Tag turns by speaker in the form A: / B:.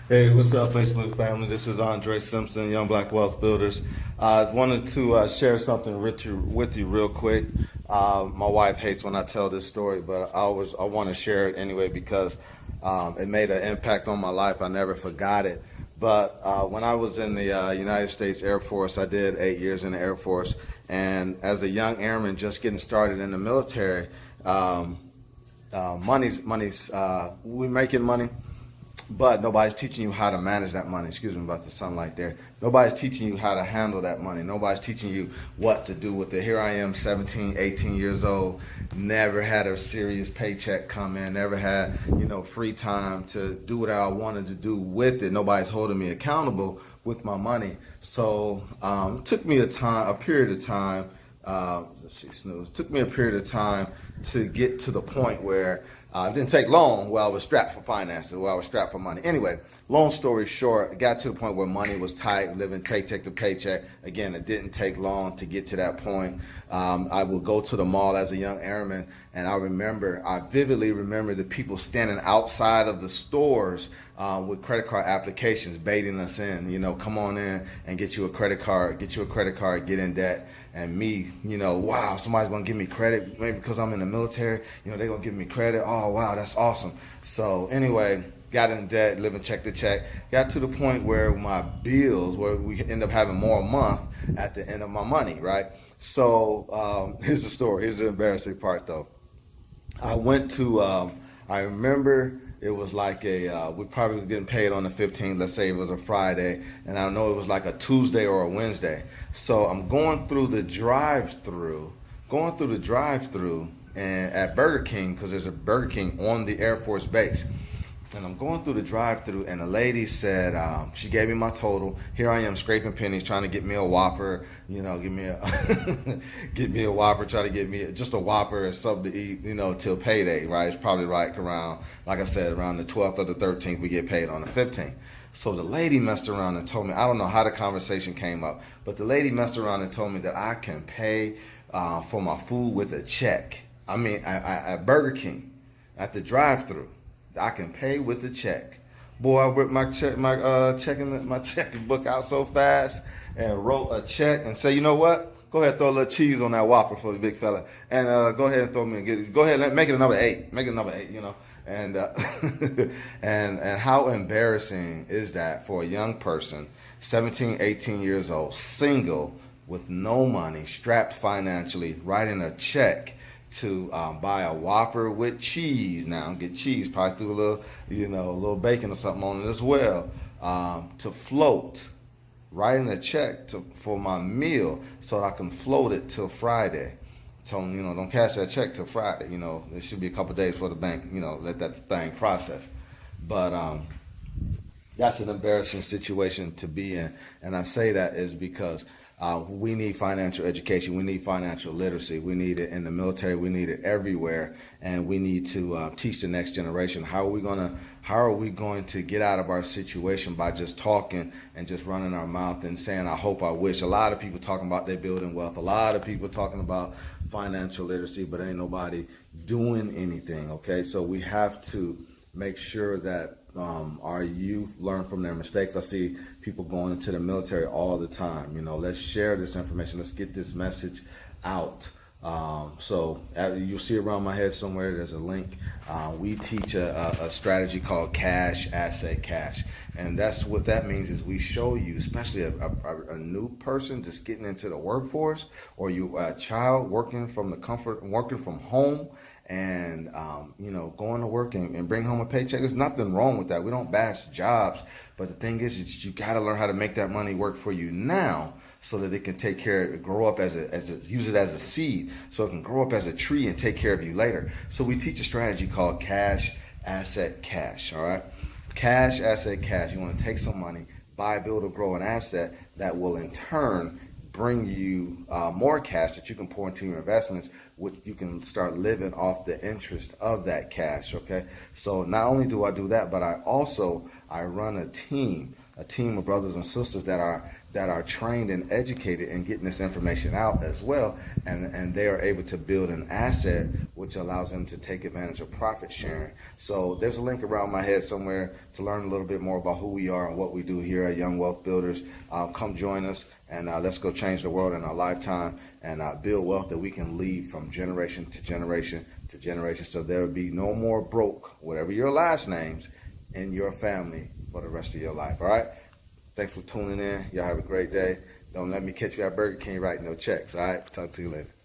A: Hey, what's up, Facebook family? This is Andre Simpson, Young Black Wealth Builders. I wanted to share something with you real quick. My wife hates when I tell this story, but I want to share it anyway because it made an impact on my life. I never forgot it. But when I was in the United States Air Force, I did 8 years in the Air Force, and as a young airman just getting started in the military, we're making money. But nobody's teaching you how to manage that money. Excuse me about the sunlight there. Nobody's teaching you how to handle that money. Nobody's teaching you what to do with it. Here I am, 17, 18 years old, never had a serious paycheck come in, never had, free time to do what I wanted to do with it. Nobody's holding me accountable with my money. So it took me a period of time. Let's see, snooze. It took me a period of time to get to the point where it didn't take long while I was strapped for finances, while I was strapped for money. Anyway, long story short, it got to the point where money was tight, living paycheck to paycheck. Again, it didn't take long to get to that point. I would go to the mall as a young airman, and I vividly remember the people standing outside of the stores with credit card applications, baiting us in, come on in and get you a credit card, get in debt. And me, wow, somebody's gonna give me credit, maybe because I'm in the military, they're gonna give me credit. Oh, wow, that's awesome. So anyway, got in debt, living check to check, got to the point where my bills, where we end up having more a month at the end of my money, right? So here's the story. Here's the embarrassing part though. I remember it was like we probably were getting paid on the 15th, let's say it was a Friday, and I know it was like a Tuesday or a Wednesday. So I'm going through the drive-through and at Burger King, because there's a Burger King on the Air Force base. And I'm going through the drive-through, and the lady said, she gave me my total. Here I am scraping pennies, trying to get me a Whopper, give me a, get me a Whopper, try to get me just a Whopper or something to eat, till payday, right? It's probably right around, like I said, around the 12th or the 13th, we get paid on the 15th. So the lady messed around and told me, I don't know how the conversation came up, but the lady messed around and told me that I can pay for my food with a check. I mean, at Burger King, at the drive-through. I can pay with a check. Boy, I whipped my checking book out so fast and wrote a check and say, you know what? Go ahead and throw a little cheese on that Whopper for the big fella, and go ahead and throw me go ahead and make it another 8. Make it another 8. And and how embarrassing is that for a young person, 17, 18 years old, single, with no money, strapped financially, writing a check to buy a Whopper with cheese. Now get cheese, probably threw a little bacon or something on it as well. To float, writing a check for my meal so that I can float it till Friday. Told them, don't cash that check till Friday. There should be a couple days for the bank, let that thing process. But that's an embarrassing situation to be in, and I say that is because we need financial education. We need financial literacy. We need it in the military. We need it everywhere, and we need to teach the next generation. How are we going to get out of our situation by just talking and just running our mouth and saying, I hope, I wish? A lot of people talking about they building wealth. A lot of people talking about financial literacy, but ain't nobody doing anything. Okay, so we have to make sure that our youth learn from their mistakes. I see people going into the military all the time. Let's share this information. Let's get this message out. So you'll see around my head somewhere, there's a link. We teach a strategy called Cash, Asset, Cash. And that's what that means is we show you, especially a new person just getting into the workforce, or you a child working from home, and going to work and bring home a paycheck. There's nothing wrong with that. We don't bash jobs, but the thing is you got to learn how to make that money work for you now, so that it can take care of it, grow up use it as a seed, so it can grow up as a tree and take care of you later. So we teach a strategy called Cash, Asset, Cash. All right, Cash, Asset, Cash. You want to take some money, buy, build, or grow an asset that will in turn bring you more cash that you can pour into your investments, which you can start living off the interest of that cash. Okay, so not only do I do that, but I run a team a team of brothers and sisters that are trained and educated in getting this information out as well, and they are able to build an asset which allows them to take advantage of profit sharing. So there's a link around my head somewhere to learn a little bit more about who we are and what we do here at Young Wealth Builders. Come join us, and let's go change the world in our lifetime and build wealth that we can leave from generation to generation to generation, so there will be no more broke, whatever your last names, in your family for the rest of your life. All right? Thanks for tuning in. Y'all have a great day. Don't let me catch you at Burger King writing no checks. All right? Talk to you later.